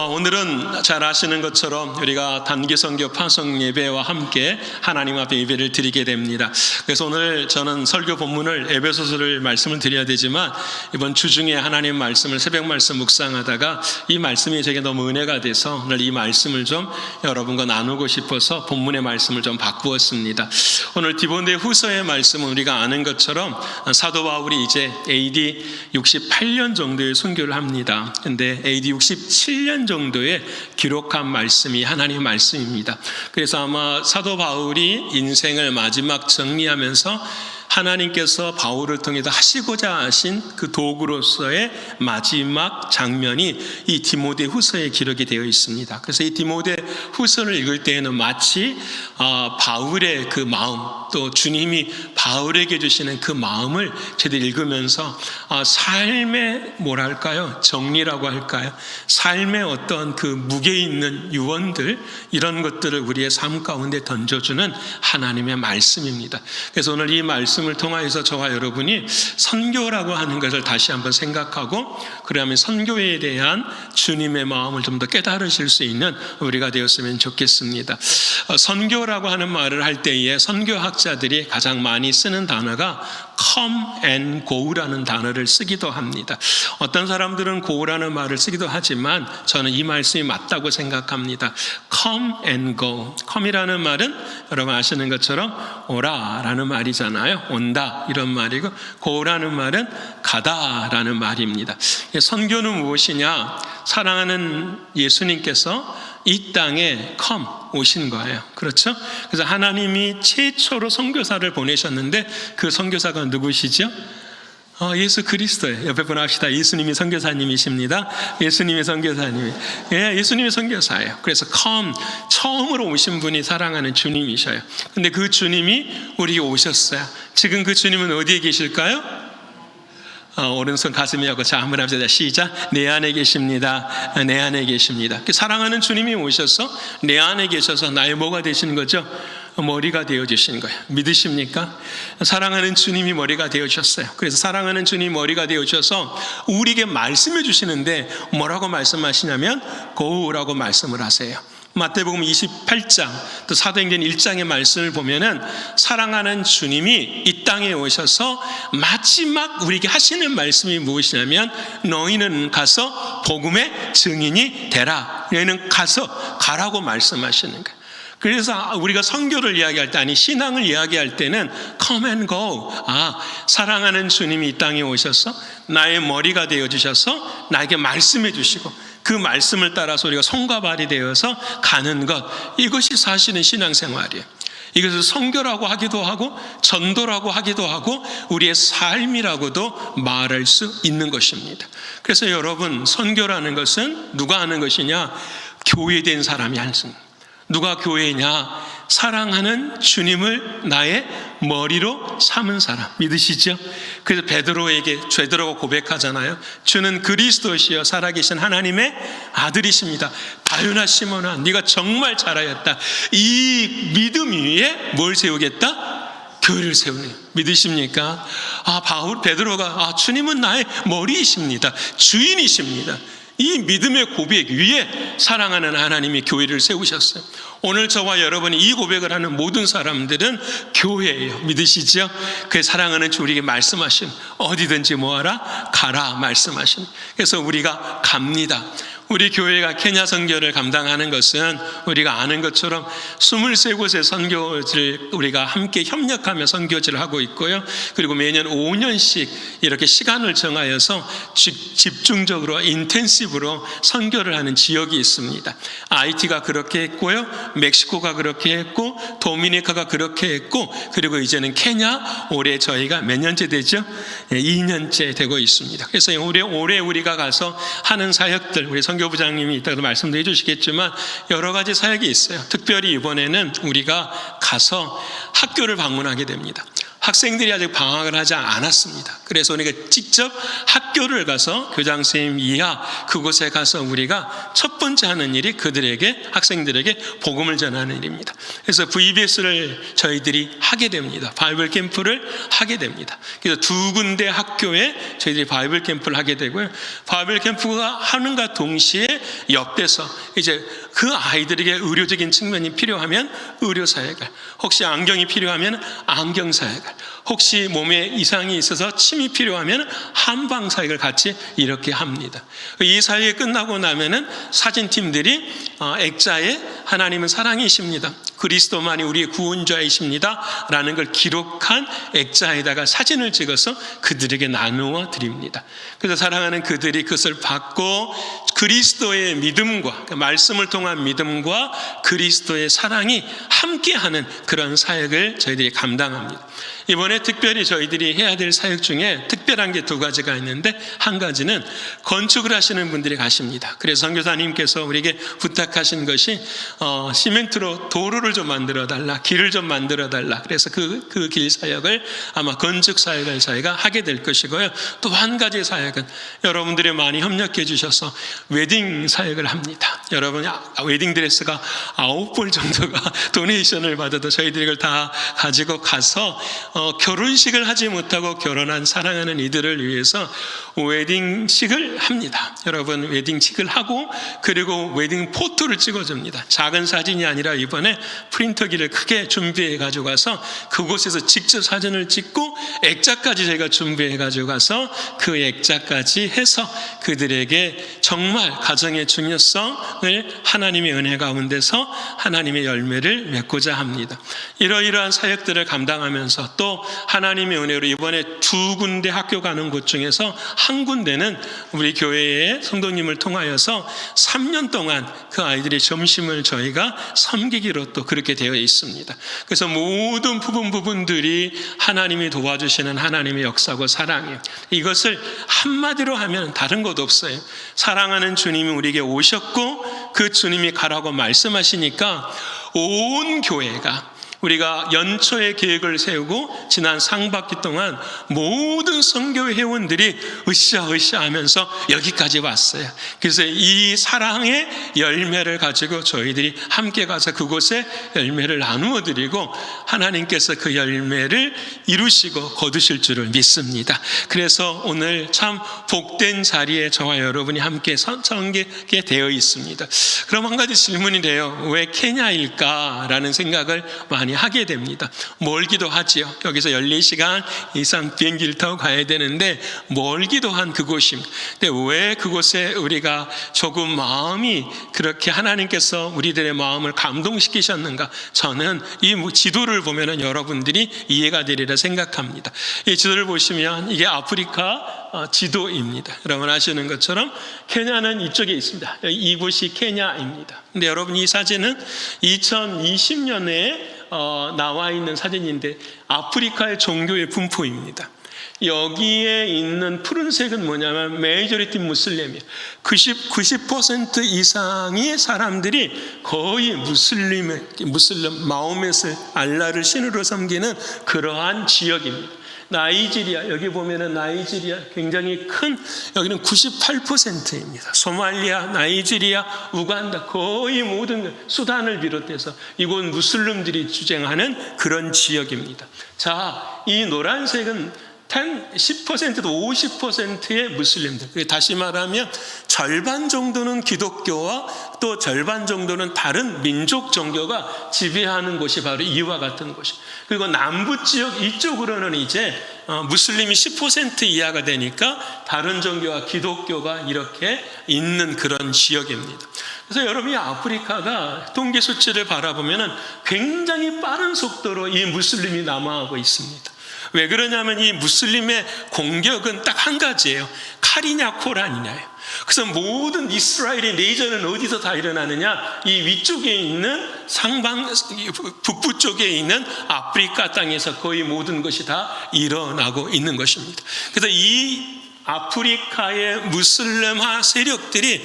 오늘은 잘 아시는 것처럼 우리가 단기 선교 파송 예배와 함께 하나님 앞에 예배를 드리게 됩니다. 그래서 오늘 저는 설교 본문을 에베소서를 말씀을 드려야 되지만 이번 주 중에 하나님 말씀을 새벽 말씀 묵상하다가 이 말씀이 제게 너무 은혜가 돼서 오늘 이 말씀을 좀 여러분과 나누고 싶어서 본문의 말씀을 좀 바꾸었습니다. 오늘 디모데 후서의 말씀은 우리가 아는 것처럼 사도 바울이 이제 AD 68년 정도의 선교를 합니다. 근데 AD 67년 정도에 기록한 말씀이 하나님의 말씀입니다. 그래서 아마 사도 바울이 인생을 마지막 정리하면서 하나님께서 바울을 통해서 하시고자 하신 그 도구로서의 마지막 장면이 이 디모데 후서에 기록이 되어 있습니다. 그래서 이 디모데 후서를 읽을 때에는 마치 바울의 그 마음, 또 주님이 바울에게 주시는 그 마음을 제대로 읽으면서 삶의 뭐랄까요? 정리라고 할까요? 삶의 어떤 그 무게 있는 유언들, 이런 것들을 우리의 삶 가운데 던져주는 하나님의 말씀입니다. 그래서 오늘 이 말씀을 통하여서 저와 여러분이 선교라고 하는 것을 다시 한번 생각하고, 그러면 선교에 대한 주님의 마음을 좀 더 깨달으실 수 있는 우리가 되었으면 좋겠습니다. 선교라고 하는 말을 할 때에 선교학자들이 가장 많이 쓰는 단어가 come and go라는 단어를 쓰기도 합니다. 어떤 사람들은 go라는 말을 쓰기도 하지만 저는 이 말씀이 맞다고 생각합니다. come and go. come이라는 말은 여러분 아시는 것처럼 오라라는 말이잖아요. 온다 이런 말이고, go라는 말은 가다라는 말입니다. 선교는 무엇이냐? 사랑하는 예수님께서 이 땅에 오신 거예요. 그렇죠? 그래서 하나님이 최초로 선교사를 보내셨는데 그 선교사가 누구시죠? 예수 그리스도예요. 옆에 분 합시다. 예수님이 선교사님이십니다. 예수님이 선교사님이. 예수님이 선교사예요. 그래서 처음으로 오신 분이 사랑하는 주님이셔요. 근데 그 주님이 우리에게 오셨어요. 지금 그 주님은 어디에 계실까요? 오른손 가슴에 하고 자 한번 합시다. 시작. 내 안에 계십니다. 내 안에 계십니다. 사랑하는 주님이 오셔서 내 안에 계셔서 나의 뭐가 되시는 거죠? 머리가 되어주신 거예요. 믿으십니까? 사랑하는 주님이 머리가 되어주셨어요. 그래서 사랑하는 주님이 머리가 되어주셔서 우리에게 말씀해 주시는데 뭐라고 말씀하시냐면 go라고 말씀을 하세요. 마태복음 28장 또 사도행전 1장의 말씀을 보면은 사랑하는 주님이 이 땅에 오셔서 마지막 우리에게 하시는 말씀이 무엇이냐면 너희는 가서 복음의 증인이 되라. 너희는 가라고 말씀하시는 거예요. 그래서 우리가 선교를 이야기할 때, 아니 신앙을 이야기할 때는 come and go. 사랑하는 주님이 이 땅에 오셔서 나의 머리가 되어주셔서 나에게 말씀해 주시고 그 말씀을 따라서 우리가 손과 발이 되어서 가는 것, 이것이 사실은 신앙생활이에요. 이것을 선교라고 하기도 하고 전도라고 하기도 하고 우리의 삶이라고도 말할 수 있는 것입니다. 그래서 여러분, 선교라는 것은 누가 하는 것이냐? 교회된 사람이 하는 것입니다. 누가 교회냐? 사랑하는 주님을 나의 머리로 삼은 사람. 믿으시죠? 그래서 베드로가 고백하잖아요. 주는 그리스도시여 살아계신 하나님의 아들이십니다. 바요나 시몬아, 네가 정말 잘하였다. 이 믿음 위에 뭘 세우겠다? 교회를 세우는. 믿으십니까? 베드로가 주님은 나의 머리이십니다. 주인이십니다. 이 믿음의 고백 위에 사랑하는 하나님이 교회를 세우셨어요. 오늘 저와 여러분이 이 고백을 하는 모든 사람들은 교회예요. 믿으시죠? 그 사랑하는 주 우리에게 말씀하신 어디든지 뭐하라? 가라 말씀하신. 그래서 우리가 갑니다. 우리 교회가 케냐 선교를 감당하는 것은 우리가 아는 것처럼 23곳의 선교지를 우리가 함께 협력하며 선교지를 하고 있고요. 그리고 매년 5년씩 이렇게 시간을 정하여서 집중적으로 인텐시브로 선교를 하는 지역이 있습니다. 아이티가 그렇게 했고요. 멕시코가 그렇게 했고 도미니카가 그렇게 했고, 그리고 이제는 케냐, 올해 저희가 몇 년째 되죠? 2년째 되고 있습니다. 그래서 올해 우리가 가서 하는 사역들, 우리 선교부장님이 이따가도 말씀도 해주시겠지만 여러 가지 사역이 있어요. 특별히 이번에는 우리가 가서 학교를 방문하게 됩니다. 학생들이 아직 방학을 하지 않았습니다. 그래서 우리가 직접 학교를 가서 교장 선생님 이하 그곳에 가서 우리가 첫 번째 하는 일이 그들에게, 학생들에게 복음을 전하는 일입니다. 그래서 VBS를 저희들이 하게 됩니다. 바이블 캠프를 하게 됩니다. 그래서 두 군데 학교에 저희들이 바이블 캠프를 하게 되고요. 바이블 캠프가 하는가 동시에 옆에서 이제 그 아이들에게 의료적인 측면이 필요하면 의료사회가, 혹시 안경이 필요하면 안경사회가, 혹시 몸에 이상이 있어서 침이 필요하면 한방사회를 같이 이렇게 합니다. 이 사회가 끝나고 나면은 사진팀들이 액자에 하나님은 사랑이십니다, 그리스도만이 우리의 구원자이십니다 라는 걸 기록한 액자에다가 사진을 찍어서 그들에게 나누어 드립니다. 그래서 사랑하는 그들이 그것을 받고 그리스도의 믿음과, 말씀을 통한 믿음과 그리스도의 사랑이 함께하는 그런 사역을 저희들이 감당합니다. 이번에 특별히 저희들이 해야 될 사역 중에 특별한 게 두 가지가 있는데, 한 가지는 건축을 하시는 분들이 가십니다. 그래서 선교사님께서 우리에게 부탁하신 것이 시멘트로 도로를 좀 만들어 달라, 길을 좀 만들어 달라. 그래서 그 길 사역을 아마 건축 사역을 저희가 하게 될 것이고요. 또 한 가지 사역은 여러분들이 많이 협력해 주셔서 웨딩 사역을 합니다. 여러분, 웨딩 드레스가 9벌 정도가 도네이션을 받아도 저희들이 이걸 다 가지고 가서 결혼식을 하지 못하고 결혼한 사랑하는 이들을 위해서 웨딩식을 합니다. 여러분, 웨딩식을 하고 그리고 웨딩 포토를 찍어줍니다. 작은 사진이 아니라 이번에 프린터기를 크게 준비해 가지고 가서 그곳에서 직접 사진을 찍고 액자까지 저희가 준비해 가지고 가서 그 액자까지 해서 그들에게 정말 가정의 중요성을 하나님의 은혜 가운데서 하나님의 열매를 맺고자 합니다. 이러이러한 사역들을 감당하면서 또 하나님의 은혜로 이번에 두 군데 학교 가는 곳 중에서 한 군데는 우리 교회의 성도님을 통하여서 3년 동안 그 아이들의 점심을 저희가 섬기기로 또 그렇게 되어 있습니다. 그래서 모든 부분들이 하나님이 도와주시는 하나님의 역사고 사랑이에요. 이것을 한마디로 하면 다른 것 없어요. 사랑하는 주님이 우리에게 오셨고 그 주님이 가라고 말씀하시니까 온 교회가, 우리가 연초에 계획을 세우고 지난 상반기 동안 모든 선교회 회원들이 으쌰으쌰 하면서 여기까지 왔어요. 그래서 이 사랑의 열매를 가지고 저희들이 함께 가서 그곳에 열매를 나누어 드리고 하나님께서 그 열매를 이루시고 거두실 줄을 믿습니다. 그래서 오늘 참 복된 자리에 저와 여러분이 함께 서게 되어 있습니다. 그럼 한 가지 질문이 돼요. 왜 케냐일까라는 생각을 많이 하게 됩니다. 멀기도 하지요. 여기서 14시간 이상 비행기를 타고 가야 되는데 멀기도 한 그곳입니다. 근데 왜 그곳에 우리가 조금 마음이 그렇게 하나님께서 우리들의 마음을 감동시키셨는가? 저는 이 지도를 보면은 여러분들이 이해가 되리라 생각합니다. 이 지도를 보시면 이게 아프리카 지도입니다. 여러분 아시는 것처럼 케냐는 이쪽에 있습니다. 이곳이 케냐입니다. 근데 여러분, 이 사진은 2020년에 나와 있는 사진인데 아프리카의 종교의 분포입니다. 여기에 있는 푸른색은 뭐냐면 메이저리티 무슬림이에요. 90% 이상의 사람들이 거의 무슬림 마호멧을 알라를 신으로 섬기는 그러한 지역입니다. 나이지리아, 여기 보면은 나이지리아 굉장히 큰, 여기는 98%입니다. 소말리아, 나이지리아, 우간다, 거의 모든 수단을 비롯해서 이곳 무슬림들이 주장하는 그런 지역입니다. 자, 이 노란색은 10%도 50%의 무슬림들, 다시 말하면 절반 정도는 기독교와 또 절반 정도는 다른 민족 종교가 지배하는 곳이 바로 이와 같은 곳이. 그리고 남부 지역 이쪽으로는 이제 무슬림이 10% 이하가 되니까 다른 종교와 기독교가 이렇게 있는 그런 지역입니다. 그래서 여러분이 아프리카가 통계 수치를 바라보면 굉장히 빠른 속도로 이 무슬림이 남하하고 있습니다. 왜 그러냐면 이 무슬림의 공격은 딱 한 가지예요. 칼이냐 코란이냐예요. 그래서 모든 이스라엘의 내전은 어디서 다 일어나느냐? 이 위쪽에 있는 북부 쪽에 있는 아프리카 땅에서 거의 모든 것이 다 일어나고 있는 것입니다. 그래서 이 아프리카의 무슬림화 세력들이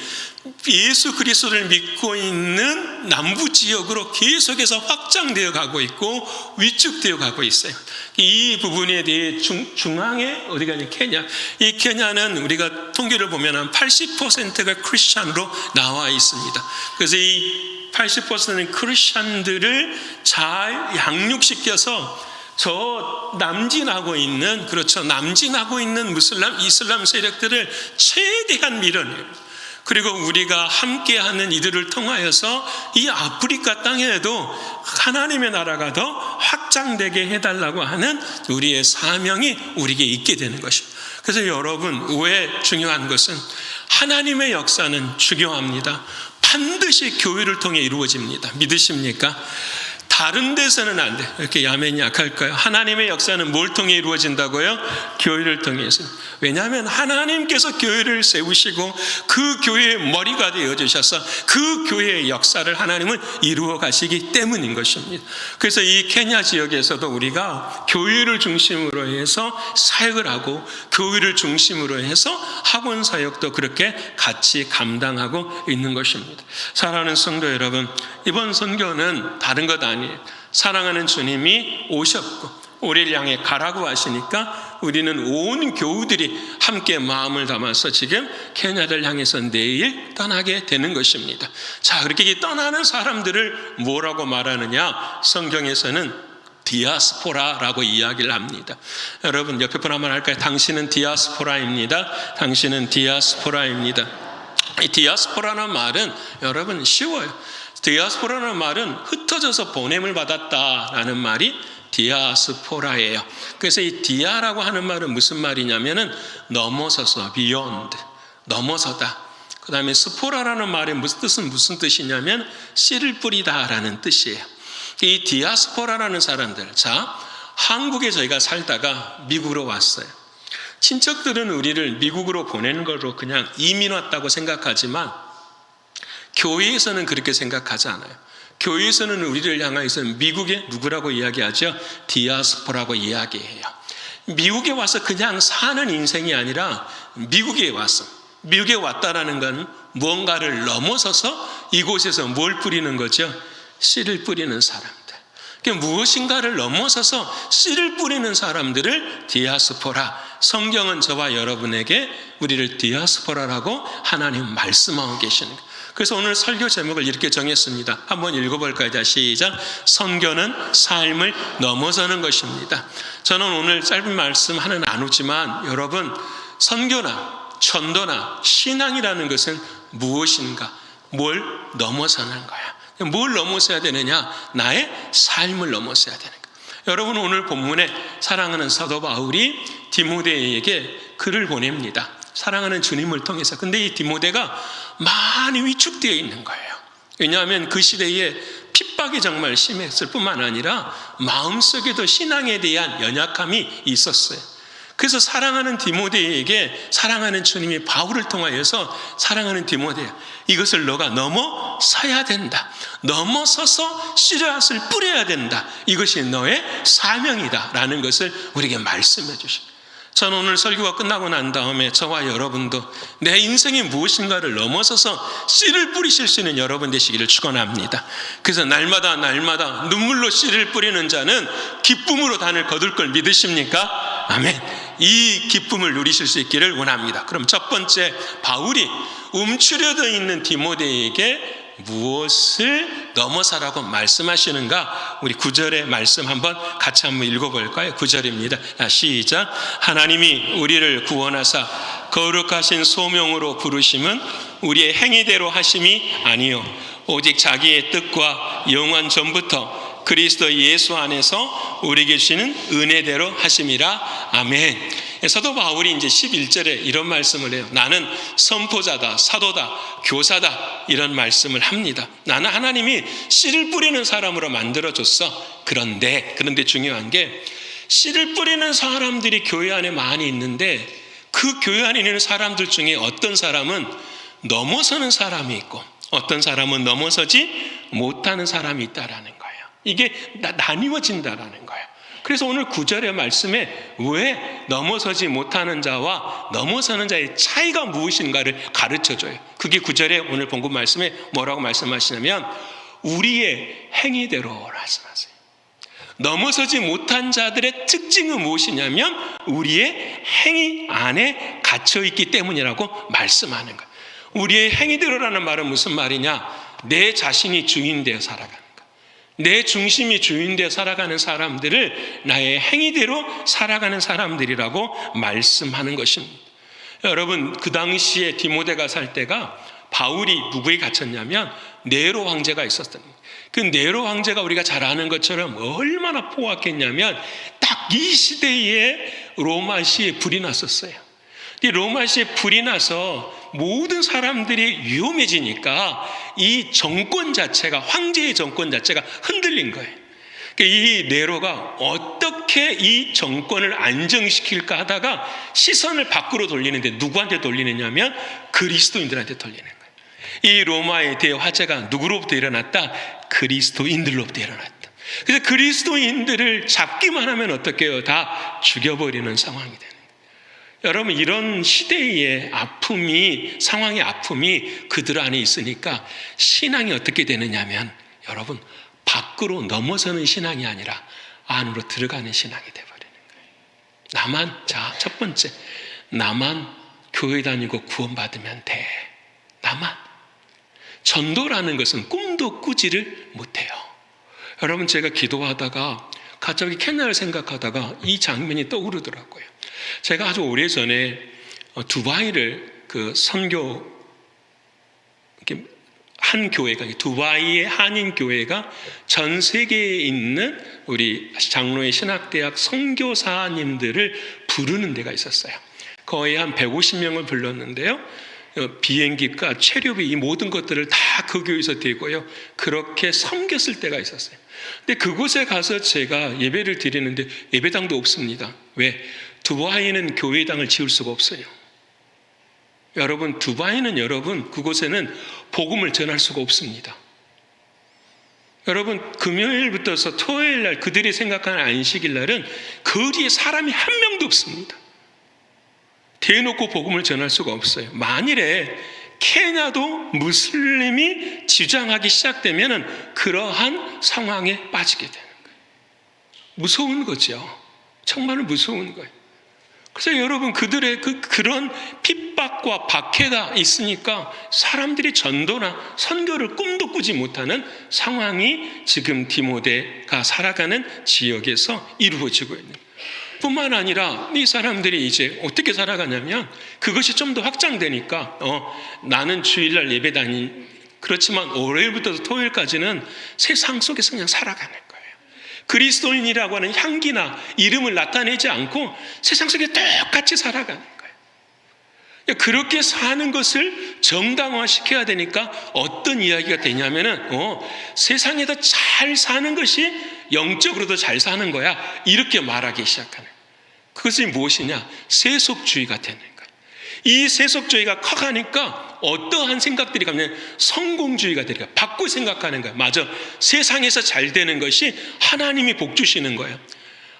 예수 그리스도를 믿고 있는 남부 지역으로 계속해서 확장되어 가고 있고 위축되어 가고 있어요. 이 부분에 대해 중앙에 어디가 케냐. 이 케냐는 우리가 통계를 보면 한 80%가 크리스찬으로 나와 있습니다. 그래서 이 80%는 크리스찬들을 잘 양육시켜서 저 남진하고 있는 이슬람 세력들을 최대한 밀어내요. 그리고 우리가 함께하는 이들을 통하여서 이 아프리카 땅에도 하나님의 나라가 더 확장되게 해달라고 하는 우리의 사명이 우리에게 있게 되는 것입니다. 그래서 여러분, 왜 중요한 것은 하나님의 역사는 중요합니다. 반드시 교회를 통해 이루어집니다. 믿으십니까? 다른 데서는 안 돼. 이렇게 야맨이 약할까요? 하나님의 역사는 뭘 통해 이루어진다고요? 교회를 통해서. 왜냐하면 하나님께서 교회를 세우시고 그 교회의 머리가 되어주셔서 그 교회의 역사를 하나님은 이루어 가시기 때문인 것입니다. 그래서 이 케냐 지역에서도 우리가 교회를 중심으로 해서 사역을 하고 교회를 중심으로 해서 학원 사역도 그렇게 같이 감당하고 있는 것입니다. 사랑하는 성도 여러분, 이번 선교는 다른 것 아니에요. 사랑하는 주님이 오셨고 우리를 향해 가라고 하시니까 우리는 온 교우들이 함께 마음을 담아서 지금 케냐를 향해서 내일 떠나게 되는 것입니다. 자, 그렇게 떠나는 사람들을 뭐라고 말하느냐? 성경에서는 디아스포라라고 이야기를 합니다. 여러분, 옆에 분 한번 할까요? 당신은 디아스포라입니다. 당신은 디아스포라입니다. 이 디아스포라는 말은 여러분 쉬워요. 디아스포라는 말은 흩어져서 보냄을 받았다라는 말이 디아스포라예요. 그래서 이 디아라고 하는 말은 무슨 말이냐면은 넘어서서, beyond, 넘어서다. 그 다음에 스포라라는 말의 뜻은 무슨 뜻이냐면 씨를 뿌리다라는 뜻이에요. 이 디아스포라라는 사람들, 자, 한국에 저희가 살다가 미국으로 왔어요. 친척들은 우리를 미국으로 보내는 걸로 그냥 이민 왔다고 생각하지만 교회에서는 그렇게 생각하지 않아요. 교회에서는 우리를 향해서 미국의 누구라고 이야기하죠? 디아스포라고 이야기해요. 미국에 와서 그냥 사는 인생이 아니라 미국에 왔다라는 건 무언가를 넘어서서 이곳에서 뭘 뿌리는 거죠? 씨를 뿌리는 사람들. 무엇인가를 넘어서서 씨를 뿌리는 사람들을 디아스포라. 성경은 저와 여러분에게 우리를 디아스포라라고 하나님 말씀하고 계시는 거예요. 그래서 오늘 설교 제목을 이렇게 정했습니다. 한번 읽어볼까요? 자, 시작. 선교는 삶을 넘어서는 것입니다. 저는 오늘 짧은 말씀 하나 나누지만 여러분, 선교나 전도나 신앙이라는 것은 무엇인가? 뭘 넘어서는 거야. 뭘 넘어서야 되느냐? 나의 삶을 넘어서야 되는 거야. 여러분, 오늘 본문에 사랑하는 사도 바울이 디모데에게 글을 보냅니다. 사랑하는 주님을 통해서. 근데 이 디모데가 많이 위축되어 있는 거예요. 왜냐하면 그 시대에 핍박이 정말 심했을 뿐만 아니라 마음속에도 신앙에 대한 연약함이 있었어요. 그래서 사랑하는 디모데에게 사랑하는 주님이 바울을 통하여서 사랑하는 디모데야, 이것을 너가 넘어서야 된다. 넘어서서 씨앗을 뿌려야 된다. 이것이 너의 사명이다 라는 것을 우리에게 말씀해 주십니다. 저는 오늘 설교가 끝나고 난 다음에 저와 여러분도 내 인생이 무엇인가를 넘어서서 씨를 뿌리실 수 있는 여러분 되시기를 축원합니다. 그래서 날마다 눈물로 씨를 뿌리는 자는 기쁨으로 단을 거둘 걸 믿으십니까? 아멘. 이 기쁨을 누리실 수 있기를 원합니다. 그럼 첫 번째, 바울이 움츠려져 있는 디모데에게 무엇을 넘어서라고 말씀하시는가? 우리 9절의 말씀 같이 한번 읽어볼까요? 9절입니다. 시작. 하나님이 우리를 구원하사 거룩하신 소명으로 부르심은 우리의 행위대로 하심이 아니요 오직 자기의 뜻과 영원 전부터 그리스도 예수 안에서 우리에게 주시는 은혜대로 하심이라. 아멘. 사도 바울이 이제 11절에 이런 말씀을 해요. 나는 선포자다, 사도다, 교사다, 이런 말씀을 합니다. 나는 하나님이 씨를 뿌리는 사람으로 만들어줬어. 그런데 중요한 게 씨를 뿌리는 사람들이 교회 안에 많이 있는데 그 교회 안에 있는 사람들 중에 어떤 사람은 넘어서는 사람이 있고 어떤 사람은 넘어서지 못하는 사람이 있다라는 거예요. 이게 나뉘어진다라는 거예요. 그래서 오늘 9절의 말씀에 왜 넘어서지 못하는 자와 넘어서는 자의 차이가 무엇인가를 가르쳐줘요. 그게 9절에 오늘 본문 말씀에 뭐라고 말씀하시냐면 우리의 행위대로 말씀하세요. 넘어서지 못한 자들의 특징은 무엇이냐면 우리의 행위 안에 갇혀있기 때문이라고 말씀하는 거예요. 우리의 행위대로라는 말은 무슨 말이냐? 내 자신이 주인되어 살아가는 거. 내 중심이 주인되어 살아가는 사람들을 나의 행위대로 살아가는 사람들이라고 말씀하는 것입니다. 여러분, 그 당시에 디모데가 살 때가 바울이 누구에 갇혔냐면 네로 황제가 있었던 거예요. 그 네로 황제가 우리가 잘 아는 것처럼 얼마나 포악했냐면 딱 이 시대에 로마시에 불이 났었어요. 이 로마시에 불이 나서 모든 사람들이 위험해지니까 이 정권 자체가, 황제의 정권 자체가 흔들린 거예요. 이 네로가 어떻게 이 정권을 안정시킬까 하다가 시선을 밖으로 돌리는데 누구한테 돌리느냐면 그리스도인들한테 돌리는 거예요. 이 로마의 대화재가 누구로부터 일어났다? 그리스도인들로부터 일어났다. 그래서 그리스도인들을 잡기만 하면 어떻게 해요? 다 죽여버리는 상황이 되는 거예요. 여러분, 이런 시대의 아픔이, 상황의 아픔이 그들 안에 있으니까 신앙이 어떻게 되느냐면 여러분, 밖으로 넘어서는 신앙이 아니라 안으로 들어가는 신앙이 되어버리는 거예요. 자, 첫 번째, 나만 교회 다니고 구원받으면 돼. 나만. 전도라는 것은 꿈도 꾸지를 못해요. 여러분, 제가 기도하다가 갑자기 케냐를 생각하다가 이 장면이 떠오르더라고요. 제가 아주 오래전에 두바이를 선교, 한 교회가, 두바이의 한인 교회가 전 세계에 있는 우리 장로의 신학대학 선교사님들을 부르는 데가 있었어요. 거의 한 150명을 불렀는데요. 비행기가 체류비 이 모든 것들을 다 그 교회에서 대고요. 그렇게 섬겼을 때가 있었어요. 근데 그곳에 가서 제가 예배를 드리는데 예배당도 없습니다. 왜? 두바이는 교회당을 지을 수가 없어요. 여러분, 두바이는 그곳에는 복음을 전할 수가 없습니다. 여러분, 금요일부터서 토요일 날 그들이 생각하는 안식일 날은 거리에 사람이 한 명도 없습니다. 대놓고 복음을 전할 수가 없어요. 만일에 케냐도 무슬림이 주장하기 시작되면 그러한 상황에 빠지게 되는 거예요. 무서운 거죠. 정말 무서운 거예요. 그래서 여러분, 그들의 그런 핍박과 박해가 있으니까 사람들이 전도나 선교를 꿈도 꾸지 못하는 상황이 지금 디모데가 살아가는 지역에서 이루어지고 있는 거예요. 뿐만 아니라 이 사람들이 이제 어떻게 살아가냐면 그것이 좀 더 확장되니까 나는 주일날 예배 그렇지만 월요일부터 토요일까지는 세상 속에서 그냥 살아가는 거예요. 그리스도인이라고 하는 향기나 이름을 나타내지 않고 세상 속에 똑같이 살아가는 거예요. 그렇게 사는 것을 정당화시켜야 되니까 어떤 이야기가 되냐면은 세상에서 잘 사는 것이 영적으로도 잘 사는 거야, 이렇게 말하기 시작하는 거예요. 그것이 무엇이냐? 세속주의가 되는 거예요. 이 세속주의가 커가니까 어떠한 생각들이 가면 성공주의가 되니까 바꾸 생각하는 거예요. 맞아, 세상에서 잘 되는 것이 하나님이 복 주시는 거예요.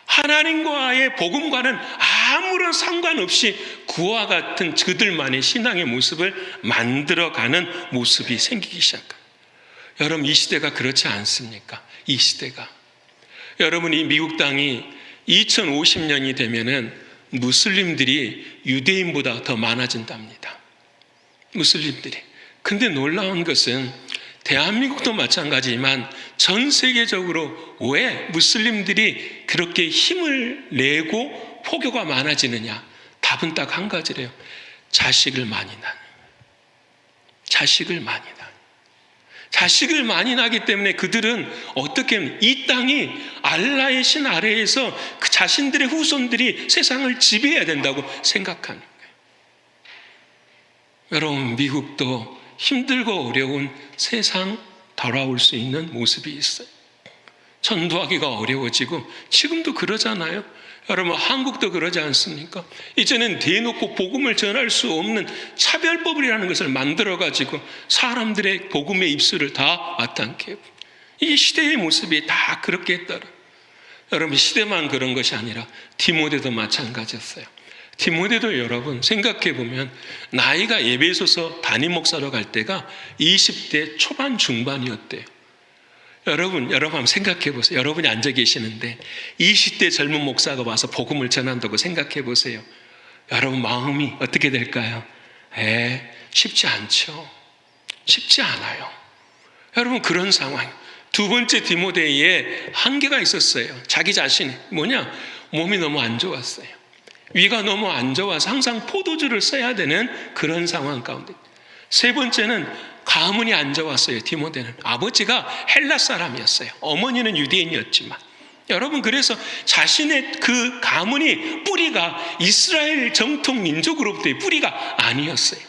하나님과의 복음과는 아무런 상관없이 그와 같은 그들만의 신앙의 모습을 만들어가는 모습이 생기기 시작합니다. 여러분, 이 시대가 그렇지 않습니까? 이 시대가. 여러분, 이 미국 땅이 2050년이 되면은 무슬림들이 유대인보다 더 많아진답니다. 무슬림들이. 근데 놀라운 것은 대한민국도 마찬가지지만 전 세계적으로 왜 무슬림들이 그렇게 힘을 내고 포교가 많아지느냐? 답은 딱 한 가지래요. 자식을 많이 낳는. 자식을 많이 낳는. 자식을 많이 낳기 때문에 그들은 어떻게 하면 이 땅이 알라의 신 아래에서 그 자신들의 후손들이 세상을 지배해야 된다고 생각하는 거예요. 여러분, 미국도 힘들고 어려운 세상 돌아올 수 있는 모습이 있어요. 전도하기가 어려워지고 지금도 그러잖아요. 여러분, 한국도 그러지 않습니까? 이제는 대놓고 복음을 전할 수 없는 차별법이라는 것을 만들어가지고 사람들의 복음의 입술을 다 맞닿게 해요. 이 시대의 모습이 다 그렇게 했더라. 여러분 시대만 그런 것이 아니라 디모데도 마찬가지였어요. 디모데도 여러분 생각해 보면 나이가 에베소서 담임 목사로 갈 때가 20대 초반 중반이었대요. 여러분 한번 생각해 보세요. 여러분이 앉아 계시는데 20대 젊은 목사가 와서 복음을 전한다고 생각해 보세요. 여러분 마음이 어떻게 될까요? 쉽지 않죠. 쉽지 않아요. 여러분 그런 상황. 두 번째 디모데에 한계가 있었어요. 자기 자신이 몸이 너무 안 좋았어요. 위가 너무 안 좋아서 항상 포도주를 써야 되는 그런 상황 가운데. 세 번째는 가문이 안 좋았어요. 디모데는 아버지가 헬라 사람이었어요. 어머니는 유대인이었지만 여러분 그래서 자신의 그 가문이 뿌리가 이스라엘 정통 민족으로부터의 뿌리가 아니었어요.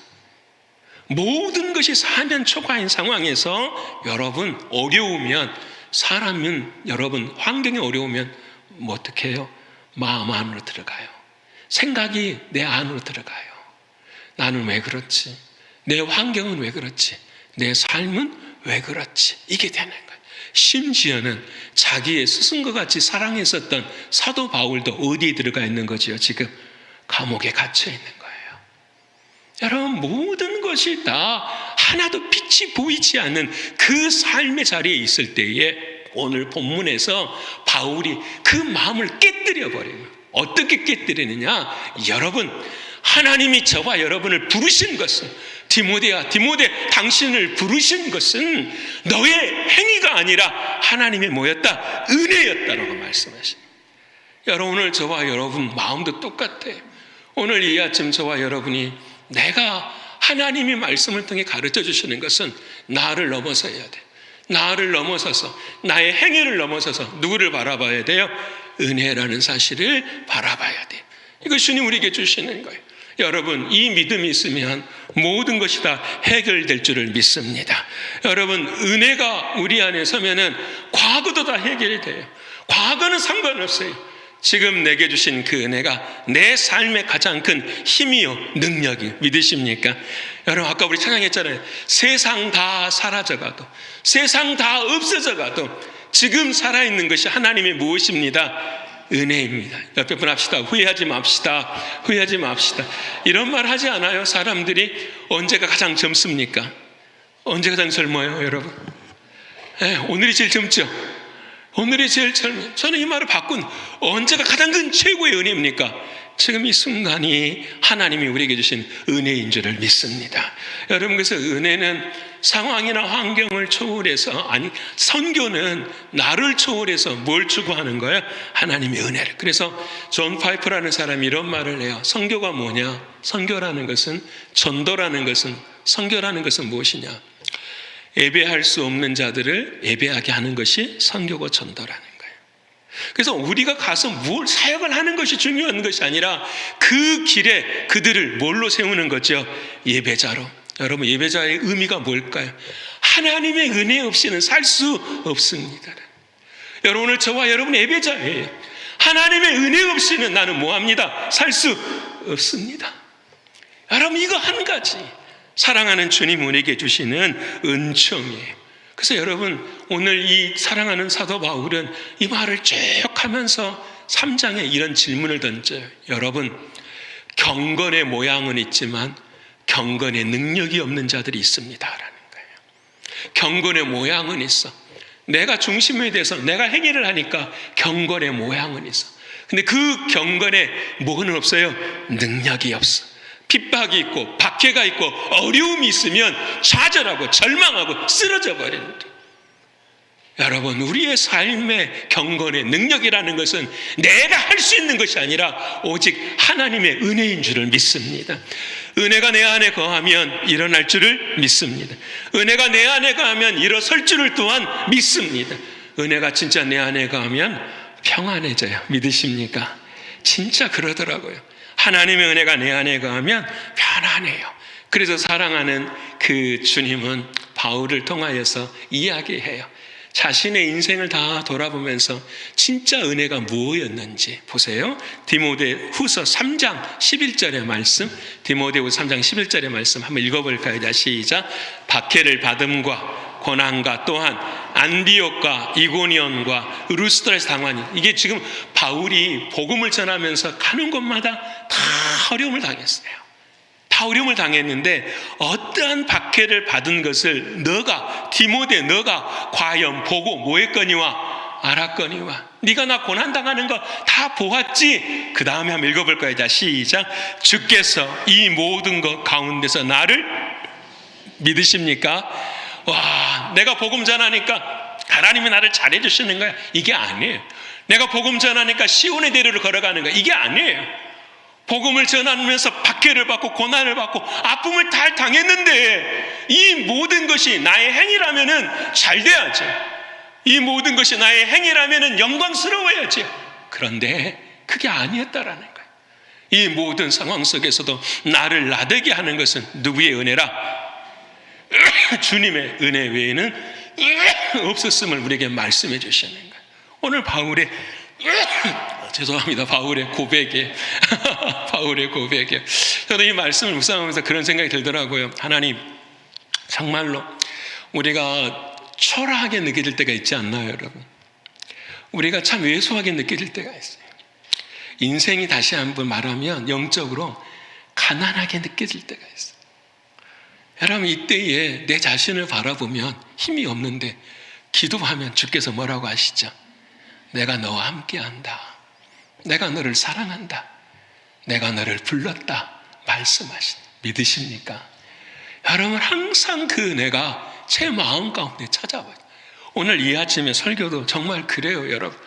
모든 것이 사면초가인 상황에서 여러분 어려우면 사람은 여러분 환경이 어려우면 어떻게 해요? 마음 안으로 들어가요. 생각이 내 안으로 들어가요. 나는 왜 그렇지? 내 환경은 왜 그렇지? 내 삶은 왜 그렇지? 이게 되는 거예요. 심지어는 자기의 스승과 같이 사랑했었던 사도 바울도 어디에 들어가 있는 거지요? 지금 감옥에 갇혀 있는 거예요. 여러분 모든 것이 다 하나도 빛이 보이지 않는 그 삶의 자리에 있을 때에 오늘 본문에서 바울이 그 마음을 깨뜨려 버려요. 어떻게 깨뜨리느냐? 여러분 하나님이 저와 여러분을 부르신 것은 디모데야 디모데 당신을 부르신 것은 너의 행위가 아니라 하나님의 뭐였다? 은혜였다라고 말씀하십니다. 여러분 오늘 저와 여러분 마음도 똑같아요. 오늘 이 아침 저와 여러분이 내가 하나님이 말씀을 통해 가르쳐 주시는 것은 나를 넘어서야 돼. 나를 넘어서서 나의 행위를 넘어서서 누구를 바라봐야 돼요? 은혜라는 사실을 바라봐야 돼. 이거 주님 우리에게 주시는 거예요. 여러분 이 믿음이 있으면 모든 것이 다 해결될 줄을 믿습니다. 여러분 은혜가 우리 안에 서면은 과거도 다 해결이 돼요. 과거는 상관없어요. 지금 내게 주신 그 은혜가 내 삶의 가장 큰 힘이요 능력이 믿으십니까? 여러분 아까 우리 찬양했잖아요. 세상 다 사라져가도 세상 다 없어져가도 지금 살아있는 것이 하나님의 무엇입니다? 은혜입니다. 옆에 분 합시다. 후회하지 맙시다. 후회하지 맙시다. 이런 말 하지 않아요? 사람들이 언제가 가장 젊습니까? 언제 가장 젊어요 여러분? 오늘이 제일 젊죠? 오늘이 제일 젊어요. 저는 이 말을 바꾼 언제가 가장 큰 최고의 은혜입니까? 지금 이 순간이 하나님이 우리에게 주신 은혜인 줄을 믿습니다. 여러분 그래서 은혜는 상황이나 환경을 초월해서 선교는 나를 초월해서 뭘 추구하는 거예요? 하나님의 은혜를. 그래서 존 파이프라는 사람이 이런 말을 해요. 선교가 뭐냐? 선교라는 것은 전도라는 것은 선교라는 것은 무엇이냐? 예배할 수 없는 자들을 예배하게 하는 것이 선교고 전도라는 거예요. 그래서 우리가 가서 뭘 사역을 하는 것이 중요한 것이 아니라 그 길에 그들을 뭘로 세우는 거죠? 예배자로. 여러분 예배자의 의미가 뭘까요? 하나님의 은혜 없이는 살 수 없습니다. 여러분 오늘 저와 여러분 예배자예요. 하나님의 은혜 없이는 나는 뭐합니다? 살 수 없습니다. 여러분 이거 한 가지 사랑하는 주님 우리에게 주시는 은총이에요. 그래서 여러분 오늘 이 사랑하는 사도 바울은 이 말을 쭉 하면서 3장에 이런 질문을 던져요. 여러분 경건의 모양은 있지만 경건의 능력이 없는 자들이 있습니다라는 거예요. 경건의 모양은 있어. 내가 중심에 대해서 내가 행위를 하니까 경건의 모양은 있어. 근데 그 경건에 뭐는 없어요? 능력이 없어. 핍박이 있고 박해가 있고 어려움이 있으면 좌절하고 절망하고 쓰러져 버립니다. 여러분 우리의 삶의 경건의 능력이라는 것은 내가 할 수 있는 것이 아니라 오직 하나님의 은혜인 줄을 믿습니다. 은혜가 내 안에 거하면 일어날 줄을 믿습니다. 은혜가 내 안에 거하면 일어설 줄을 또한 믿습니다. 은혜가 진짜 내 안에 거하면 평안해져요. 믿으십니까? 진짜 그러더라고요. 하나님의 은혜가 내 안에 거하면 편안해요. 그래서 사랑하는 그 주님은 바울을 통하여서 이야기해요. 자신의 인생을 다 돌아보면서 진짜 은혜가 무엇이었는지 보세요. 디모데 후서 3장 11절의 말씀, 디모데후서 3장 11절의 말씀 한번 읽어볼까요? 시작. 박해를 받음과 고난과 또한 안디옥과 이고니온과 루스드라에서 당하니, 이게 지금 바울이 복음을 전하면서 가는 곳마다 다 어려움을 당했어요. 다 어려움을 당했는데 어떠한 박해를 받은 것을 너가 디모데 너가 과연 보고 뭐 했거니와 알았거니와. 네가 나 고난당하는 거 다 보았지. 그 다음에 한번 읽어볼 거야. 자, 시작. 주께서 이 모든 것 가운데서 나를 믿으십니까? 와, 내가 복음 전하니까 하나님이 나를 잘해주시는 거야. 이게 아니에요. 내가 복음 전하니까 시온의 대로를 걸어가는 거야. 이게 아니에요. 복음을 전하면서 박해를 받고 고난을 받고 아픔을 다 당했는데 이 모든 것이 나의 행위라면은 잘 돼야죠. 이 모든 것이 나의 행위라면은 영광스러워야지. 그런데 그게 아니었다라는 거예요. 이 모든 상황 속에서도 나를 나되게 하는 것은 누구의 은혜라? 주님의 은혜 외에는 없었음을 우리에게 말씀해 주시는 거예요. 오늘 바울의 죄송합니다. 바울의 고백에 바울의 고백에 저도 이 말씀을 묵상하면서 그런 생각이 들더라고요. 하나님, 정말로 우리가 초라하게 느껴질 때가 있지 않나요, 여러분? 우리가 참 왜소하게 느껴질 때가 있어요. 인생이 다시 한번 말하면 영적으로 가난하게 느껴질 때가 있어요. 여러분, 이때에 내 자신을 바라보면 힘이 없는데 기도하면 주께서 뭐라고 하시죠? 내가 너와 함께한다. 내가 너를 사랑한다. 내가 너를 불렀다. 말씀하신 믿으십니까? 여러분, 항상 그 은혜가 제 마음 가운데 찾아와요. 오늘 이 아침에 설교도 정말 그래요, 여러분.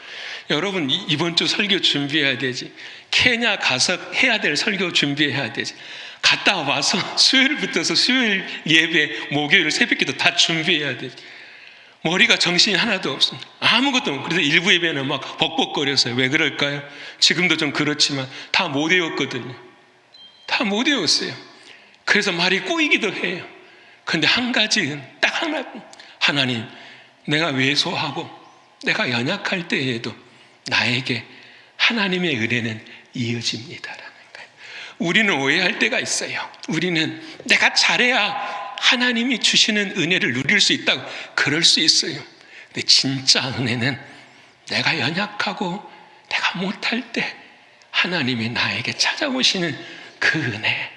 여러분, 이번 주 설교 준비해야 되지. 케냐 가서 해야 될 설교 준비해야 되지. 갔다 와서 수요일부터서 수요일 예배, 목요일 새벽기도 다 준비해야 되지. 머리가 정신이 하나도 없습니다. 아무것도 없고. 그래서 일부 예배는 막 벅벅거렸어요. 왜 그럴까요? 지금도 좀 그렇지만 다 못 외웠거든요. 다 못 외웠어요. 그래서 말이 꼬이기도 해요. 그런데 한 가지는 딱 하나, 하나님, 내가 왜소하고 내가 연약할 때에도 나에게 하나님의 은혜는 이어집니다라는 거예요. 우리는 오해할 때가 있어요. 우리는 내가 잘해야 하나님이 주시는 은혜를 누릴 수 있다고. 그럴 수 있어요. 근데 진짜 은혜는 내가 연약하고 내가 못할 때 하나님이 나에게 찾아오시는 그 은혜.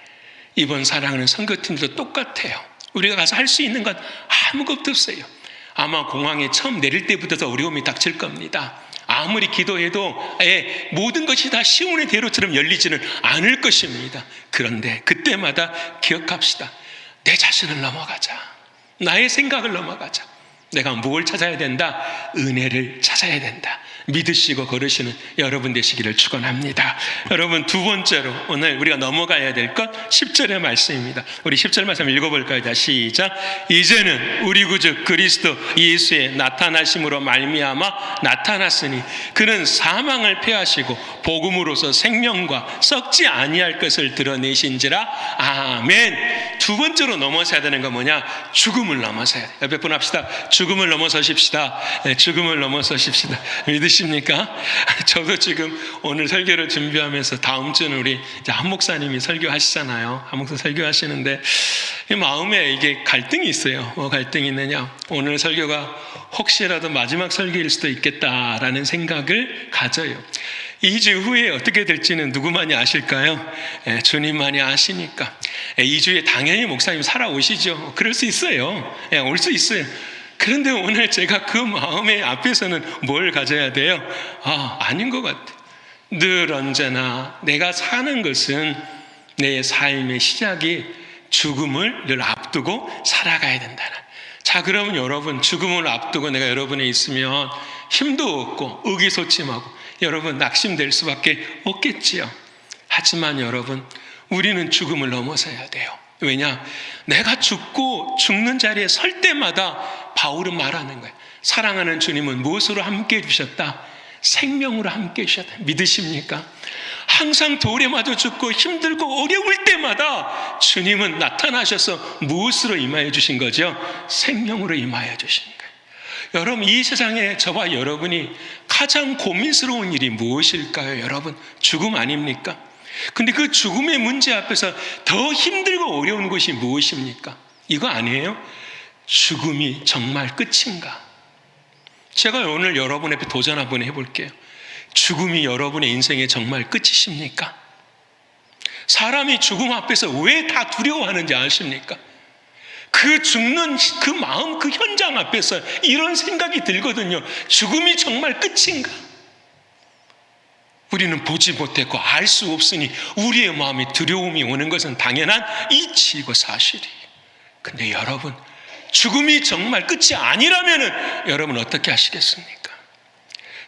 이번 사랑하는 선교팀도 똑같아요. 우리가 가서 할 수 있는 건 아무것도 없어요. 아마 공항에 처음 내릴 때부터 어려움이 닥칠 겁니다. 아무리 기도해도 모든 것이 다 시온의 대로처럼 열리지는 않을 것입니다. 그런데 그때마다 기억합시다. 내 자신을 넘어가자. 나의 생각을 넘어가자. 내가 뭘 찾아야 된다? 은혜를 찾아야 된다. 믿으시고 걸으시는 여러분 되시기를 축원합니다. 여러분, 두 번째로 오늘 우리가 넘어가야 될 것 10절의 말씀입니다. 우리 10절 말씀 읽어볼까요? 자, 시작. 이제는 우리 구주 그리스도 예수의 나타나심으로 말미암아 나타났으니 그는 사망을 패하시고 복음으로서 생명과 썩지 아니할 것을 드러내신지라. 아멘. 두 번째로 넘어서야 되는 건 뭐냐? 죽음을 넘어서야 돼요. 옆에 분 합시다. 죽음을 넘어서십시다. 네, 죽음을 넘어서십시다. 믿으십니까? 저도 지금 오늘 설교를 준비하면서 다음 주는 우리 한 목사님이 설교하시잖아요. 한 목사 설교하시는데 이 마음에 이게 갈등이 있어요. 뭐 갈등이 있느냐? 오늘 설교가 혹시라도 마지막 설교일 수도 있겠다라는 생각을 가져요. 2주 후에 어떻게 될지는 누구만이 아실까요? 주님만이 아시니까. 2주에 당연히 목사님 살아오시죠. 그럴 수 있어요. 올 수 있어요. 그런데 오늘 제가 그 마음의 앞에서는 뭘 가져야 돼요? 아닌 것 같아요. 늘 언제나 내가 사는 것은 내 삶의 시작이 죽음을 늘 앞두고 살아가야 된다는. 자, 그러면 여러분, 죽음을 앞두고 내가 여러분에 있으면 힘도 없고 의기소침하고 여러분 낙심될 수밖에 없겠지요. 하지만 여러분, 우리는 죽음을 넘어서야 돼요. 왜냐? 내가 죽고 죽는 자리에 설 때마다 바울은 말하는 거예요. 사랑하는 주님은 무엇으로 함께 해주셨다? 생명으로 함께 해주셨다. 믿으십니까? 항상 돌에 맞아 죽고 힘들고 어려울 때마다 주님은 나타나셔서 무엇으로 임하여 주신 거죠? 생명으로 임하여 주신 거예요. 여러분, 이 세상에 저와 여러분이 가장 고민스러운 일이 무엇일까요? 여러분, 죽음 아닙니까? 근데 그 죽음의 문제 앞에서 더 힘들고 어려운 것이 무엇입니까? 이거 아니에요? 죽음이 정말 끝인가? 제가 오늘 여러분 앞에 도전 한번 해볼게요. 죽음이 여러분의 인생의 정말 끝이십니까? 사람이 죽음 앞에서 왜 다 두려워하는지 아십니까? 그 죽는 그 마음, 그 현장 앞에서 이런 생각이 들거든요. 죽음이 정말 끝인가? 우리는 보지 못했고 알 수 없으니 우리의 마음에 두려움이 오는 것은 당연한 이치이고 사실이에요. 근데 여러분, 죽음이 정말 끝이 아니라면은 여러분 어떻게 하시겠습니까?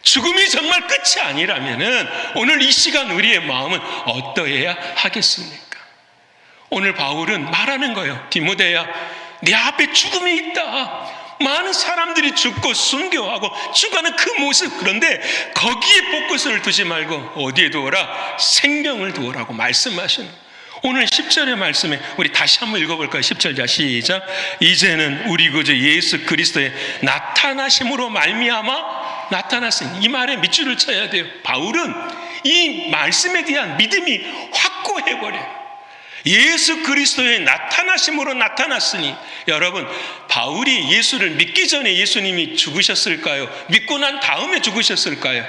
죽음이 정말 끝이 아니라면은 오늘 이 시간 우리의 마음은 어떠해야 하겠습니까? 오늘 바울은 말하는 거예요. 디모데야, 내 앞에 죽음이 있다. 많은 사람들이 죽고 순교하고 죽어가는 그 모습, 그런데 거기에 포커스를 두지 말고 어디에 두어라? 생명을 두어라고 말씀하시는 거예요. 오늘 10절의 말씀에 우리 다시 한번 읽어볼까요? 10절 시작. 이제는 우리 구주 예수 그리스도의 나타나심으로 말미암아 나타났으니, 이 말에 밑줄을 쳐야 돼요. 바울은 이 말씀에 대한 믿음이 확고해버려요. 예수 그리스도의 나타나심으로 나타났으니, 여러분, 바울이 예수를 믿기 전에 예수님이 죽으셨을까요? 믿고 난 다음에 죽으셨을까요?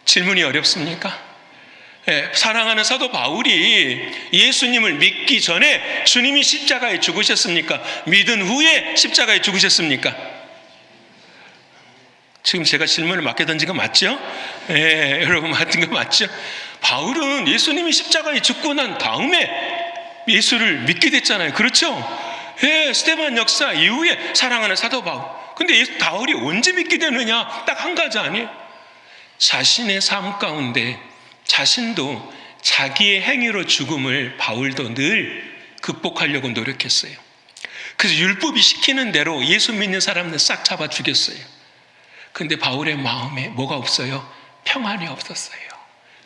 질문이 어렵습니까? 사랑하는 사도 바울이 예수님을 믿기 전에 주님이 십자가에 죽으셨습니까? 믿은 후에 십자가에 죽으셨습니까? 지금 제가 질문을 맞게 던진 거 맞죠? 여러분, 맞은 거 맞죠? 바울은 예수님이 십자가에 죽고 난 다음에 예수를 믿게 됐잖아요. 그렇죠? 스데반 역사 이후에 사랑하는 사도 바울. 근데 바울이 언제 믿게 되느냐? 딱 한 가지 아니에요? 자신의 삶 가운데 자신도 자기의 행위로 죽음을 바울도 늘 극복하려고 노력했어요. 그래서 율법이 시키는 대로 예수 믿는 사람들 싹 잡아 죽였어요. 근데 바울의 마음에 뭐가 없어요? 평안이 없었어요.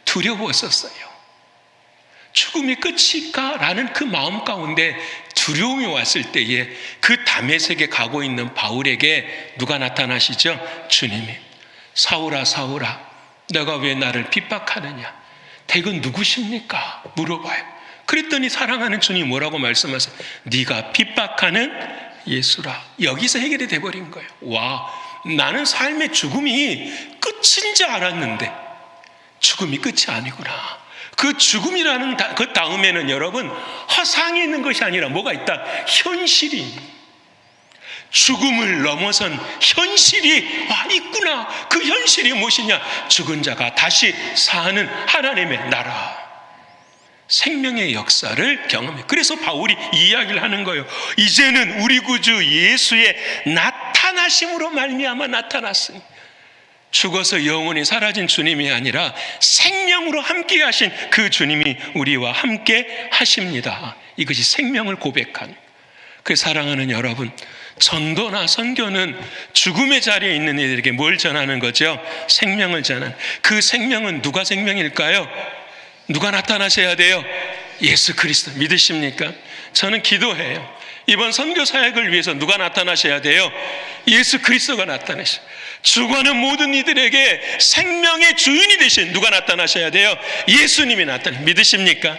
두려웠었어요. 죽음이 끝일까? 라는 그 마음 가운데 두려움이 왔을 때에 그 다메섹에 가고 있는 바울에게 누가 나타나시죠? 주님이. 사울아, 사울아, 너가 왜 나를 핍박하느냐? 대건 누구십니까? 물어봐요. 그랬더니 사랑하는 주님이 뭐라고 말씀하세요? 네가 핍박하는 예수라. 여기서 해결이 돼버린 거예요. 와, 나는 삶의 죽음이 끝인 줄 알았는데 죽음이 끝이 아니구나. 그 죽음이라는 그 다음에는 여러분, 허상이 있는 것이 아니라 뭐가 있다? 현실이. 죽음을 넘어선 현실이 있구나. 그 현실이 무엇이냐? 죽은 자가 다시 사는 하나님의 나라, 생명의 역사를 경험해. 그래서 바울이 이 이야기를 하는 거예요. 이제는 우리 구주 예수의 나타나심으로 말미암아 나타났으니, 죽어서 영원히 사라진 주님이 아니라 생명으로 함께 하신 그 주님이 우리와 함께 하십니다. 이것이 생명을 고백하는. 그 사랑하는 여러분, 전도나 선교는 죽음의 자리에 있는 이들에게 뭘 전하는 거죠? 생명을 전하는. 그 생명은 누가 생명일까요? 누가 나타나셔야 돼요? 예수 그리스도. 믿으십니까? 저는 기도해요. 이번 선교 사역을 위해서 누가 나타나셔야 돼요? 예수 그리스도가 나타나셔. 죽어가는 모든 이들에게 생명의 주인이 되신 누가 나타나셔야 돼요? 예수님이 나타나. 믿으십니까?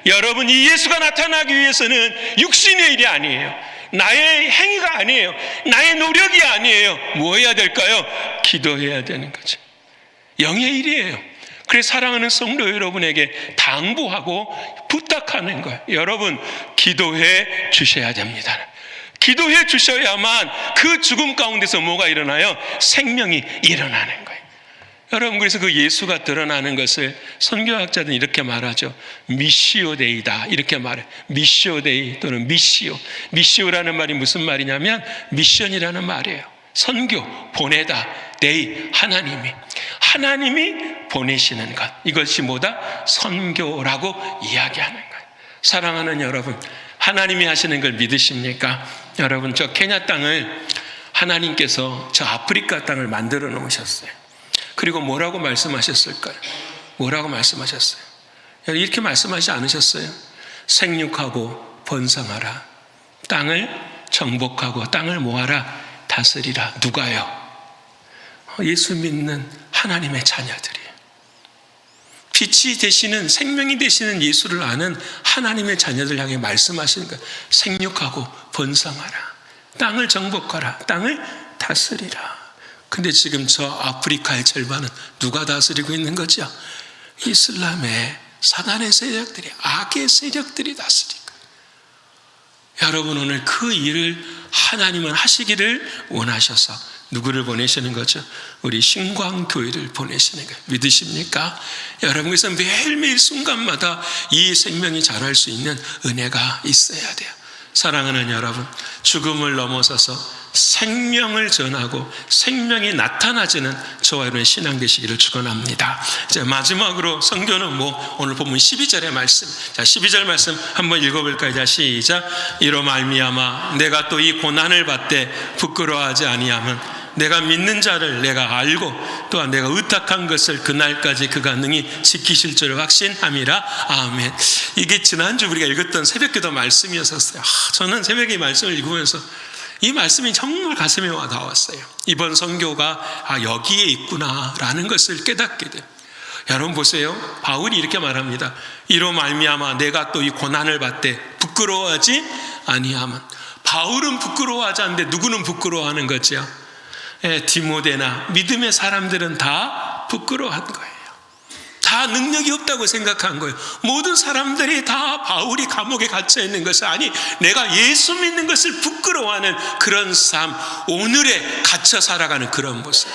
여러분, 이 예수가 나타나기 위해서는 육신의 일이 아니에요. 나의 행위가 아니에요. 나의 노력이 아니에요. 뭐 해야 될까요? 기도해야 되는 거죠. 영의 일이에요. 그래서 사랑하는 성도 여러분에게 당부하고 부탁하는 거예요. 여러분, 기도해 주셔야 됩니다. 기도해 주셔야만 그 죽음 가운데서 뭐가 일어나요? 생명이 일어나는 거예요. 여러분, 그래서 그 예수가 드러나는 것을 선교학자들은 이렇게 말하죠. 미시오 데이다, 이렇게 말해요. 미시오 데이 또는 미시오. 미시오라는 말이 무슨 말이냐면 미션이라는 말이에요. 선교, 보내다. 데이, 하나님이 보내시는 것. 이것이 뭐다? 선교라고 이야기하는 거예요. 사랑하는 여러분, 하나님이 하시는 걸 믿으십니까? 여러분, 저 케냐 땅을 하나님께서 저 아프리카 땅을 만들어 놓으셨어요. 그리고 뭐라고 말씀하셨을까요? 뭐라고 말씀하셨어요? 이렇게 말씀하지 않으셨어요? 생육하고 번성하라. 땅을 정복하고 땅을 모아라. 다스리라. 누가요? 예수 믿는 하나님의 자녀들이에요. 빛이 되시는, 생명이 되시는 예수를 아는 하나님의 자녀들 향해 말씀하시는 거예요. 생육하고 번성하라. 땅을 정복하라. 땅을 다스리라. 근데 지금 저 아프리카의 절반은 누가 다스리고 있는 거죠? 이슬람의 사단의 세력들이, 악의 세력들이 다스리고. 여러분, 오늘 그 일을 하나님은 하시기를 원하셔서 누구를 보내시는 거죠? 우리 신광교회를 보내시는 거예요. 믿으십니까? 여러분께서 매일매일 순간마다 이 생명이 자랄 수 있는 은혜가 있어야 돼요. 사랑하는 여러분, 죽음을 넘어서서 생명을 전하고 생명이 나타나지는 저와 여러분의 신앙 되시기를 축원합니다. 이제 마지막으로 성경은 오늘 본문 12절의 말씀. 자, 12절 말씀 한번 읽어볼까요? 자, 시작. 이로 말미암아 내가 또 이 고난을 받되 부끄러워하지 아니함은 내가 믿는 자를 내가 알고 또한 내가 의탁한 것을 그날까지 그가 능히 지키실 줄 확신함이라. 아멘. 이게 지난주 우리가 읽었던 새벽기도 말씀이었어요. 저는 새벽에 이 말씀을 읽으면서 이 말씀이 정말 가슴에 와 닿았어요. 이번 선교가 여기에 있구나라는 것을 깨닫게 돼요. 여러분 보세요. 바울이 이렇게 말합니다. 이로 말미암아 내가 또 이 고난을 받되 부끄러워하지 아니함은. 바울은 부끄러워하지 않는데 누구는 부끄러워하는 거죠? 디모데나 믿음의 사람들은 다 부끄러워한 거예요. 다 능력이 없다고 생각한 거예요. 모든 사람들이 다 바울이 감옥에 갇혀 있는 것을, 아니 내가 예수 믿는 것을 부끄러워하는 그런 삶, 오늘에 갇혀 살아가는 그런 모습.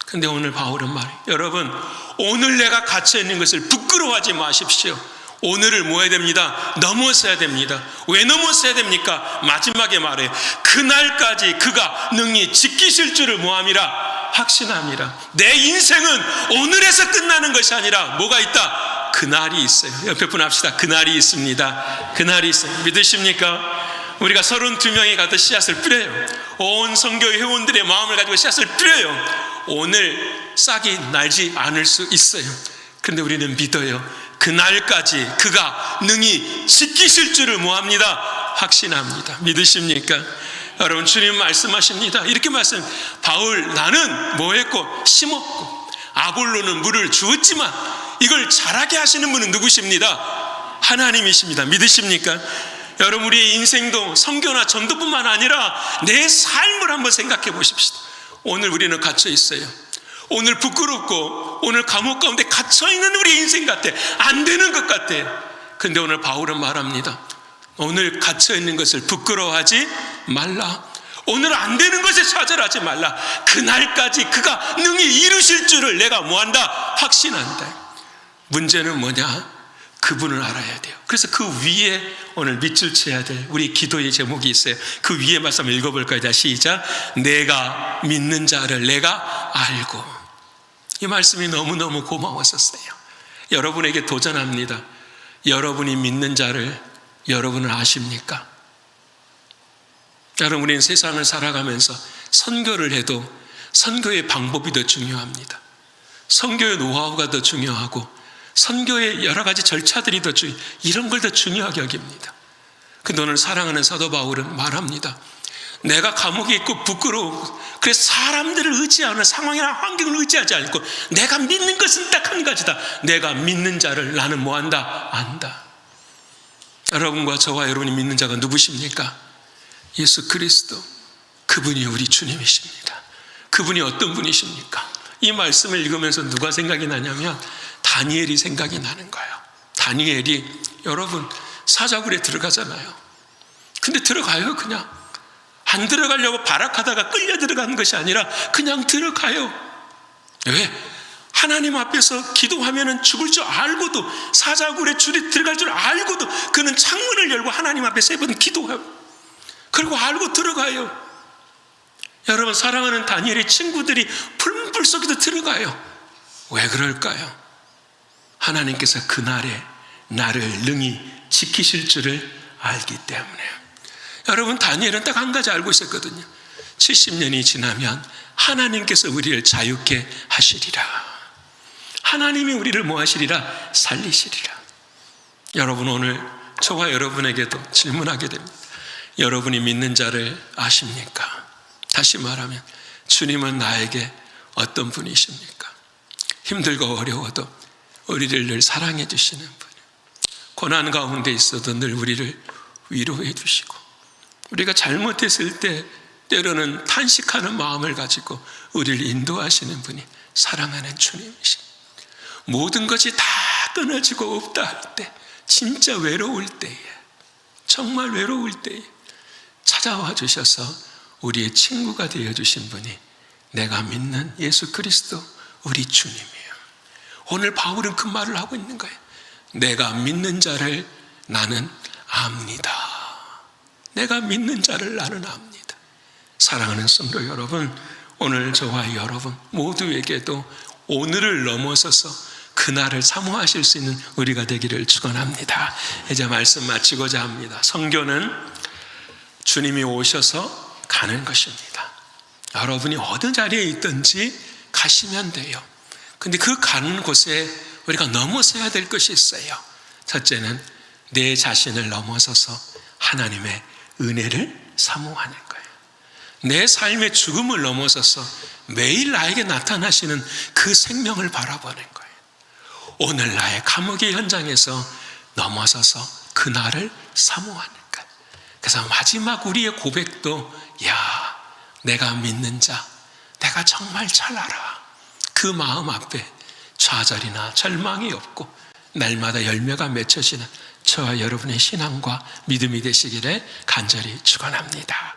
근데 오늘 바울은 말해요. 여러분, 오늘 내가 갇혀 있는 것을 부끄러워하지 마십시오. 오늘을 뭐 해야 됩니다? 넘어서야 됩니다. 왜 넘어서야 됩니까? 마지막에 말해요. 그날까지 그가 능히 지키실 줄을 뭐함이라? 확신함이라. 내 인생은 오늘에서 끝나는 것이 아니라 뭐가 있다? 그날이 있어요. 옆에 분 합시다. 그날이 있습니다. 그날이 있어요. 믿으십니까? 우리가 32명이 가서 씨앗을 뿌려요. 온 선교 회원들의 마음을 가지고 씨앗을 뿌려요. 오늘 싹이 날지 않을 수 있어요. 그런데 우리는 믿어요. 그날까지 그가 능히 지키실 줄을 뭐합니다? 확신합니다. 믿으십니까? 여러분, 주님 말씀하십니다. 이렇게 말씀. 바울, 나는 뭐 했고 심었고 아볼로는 물을 주었지만 이걸 자라게 하시는 분은 누구십니다? 하나님이십니다. 믿으십니까? 여러분, 우리의 인생도 선교나 전도뿐만 아니라 내 삶을 한번 생각해 보십시다. 오늘 우리는 갇혀 있어요. 오늘 부끄럽고 오늘 감옥 가운데 갇혀있는 우리 인생 같아. 안 되는 것 같아. 근데 오늘 바울은 말합니다. 오늘 갇혀있는 것을 부끄러워하지 말라. 오늘 안 되는 것에 좌절하지 말라. 그날까지 그가 능히 이루실 줄을 내가 뭐한다? 확신한다. 문제는 뭐냐? 그분을 알아야 돼요. 그래서 그 위에 오늘 밑줄 쳐야 될 우리 기도의 제목이 있어요. 그 위에 말씀 읽어볼까요? 자, 시작. 내가 믿는 자를 내가 알고. 이 말씀이 너무너무 고마웠었어요. 여러분에게 도전합니다. 여러분이 믿는 자를 여러분은 아십니까? 여러분, 우리는 세상을 살아가면서 선교를 해도 선교의 방법이 더 중요합니다. 선교의 노하우가 더 중요하고 선교의 여러 가지 절차들이 더 중요해요. 이런 걸 더 중요하게 여깁니다. 근데 오늘 사랑하는 사도 바울은 말합니다. 내가 감옥에 있고 부끄러워. 그래서 사람들을 의지하는 상황이나 환경을 의지하지 않고 내가 믿는 것은 딱 한 가지다. 내가 믿는 자를 나는 뭐한다? 안다. 여러분과 저와 여러분이 믿는 자가 누구십니까? 예수 그리스도. 그분이 우리 주님이십니다. 그분이 어떤 분이십니까? 이 말씀을 읽으면서 누가 생각이 나냐면 다니엘이 생각이 나는 거예요. 다니엘이 여러분 사자굴에 들어가잖아요. 근데 들어가요. 그냥 안 들어가려고 발악하다가 끌려 들어가는 것이 아니라 그냥 들어가요. 왜? 하나님 앞에서 기도하면 죽을 줄 알고도, 사자굴에 줄이 들어갈 줄 알고도 그는 창문을 열고 하나님 앞에 3번 기도해요. 그리고 알고 들어가요. 여러분, 사랑하는 다니엘의 친구들이 풀물 속에도 들어가요. 왜 그럴까요? 하나님께서 그날에 나를 능히 지키실 줄을 알기 때문에. 여러분, 다니엘은 딱 한 가지 알고 있었거든요. 70년이 지나면 하나님께서 우리를 자유케 하시리라. 하나님이 우리를 뭐 하시리라? 살리시리라. 여러분, 오늘 저와 여러분에게도 질문하게 됩니다. 여러분이 믿는 자를 아십니까? 다시 말하면 주님은 나에게 어떤 분이십니까? 힘들고 어려워도 우리를 늘 사랑해 주시는 분, 고난 가운데 있어도 늘 우리를 위로해 주시고 우리가 잘못했을 때 때로는 탄식하는 마음을 가지고 우리를 인도하시는 분이 사랑하는 주님이십니다. 모든 것이 다 끊어지고 없다 할 때, 진짜 외로울 때에, 정말 외로울 때에 찾아와 주셔서 우리의 친구가 되어주신 분이 내가 믿는 예수 그리스도 우리 주님이에요. 오늘 바울은 그 말을 하고 있는 거예요. 내가 믿는 자를 나는 압니다. 내가 믿는 자를 나는 압니다. 사랑하는 성도 여러분, 오늘 저와 여러분 모두에게도 오늘을 넘어서서 그날을 사모하실 수 있는 우리가 되기를 축원합니다. 이제 말씀 마치고자 합니다. 선교는 주님이 오셔서 가는 것입니다. 여러분이 어느 자리에 있든지 가시면 돼요. 근데 그 가는 곳에 우리가 넘어서야 될 것이 있어요. 첫째는 내 자신을 넘어서서 하나님의 은혜를 사모하는 거예요. 내 삶의 죽음을 넘어서서 매일 나에게 나타나시는 그 생명을 바라보는 거예요. 오늘 나의 감옥의 현장에서 넘어서서 그날을 사모하는 거예요. 그래서 마지막 우리의 고백도 내가 믿는 자, 내가 정말 잘 알아. 그 마음 앞에 좌절이나 절망이 없고 날마다 열매가 맺혀지는 저와 여러분의 신앙과 믿음이 되시기를 간절히 축원합니다.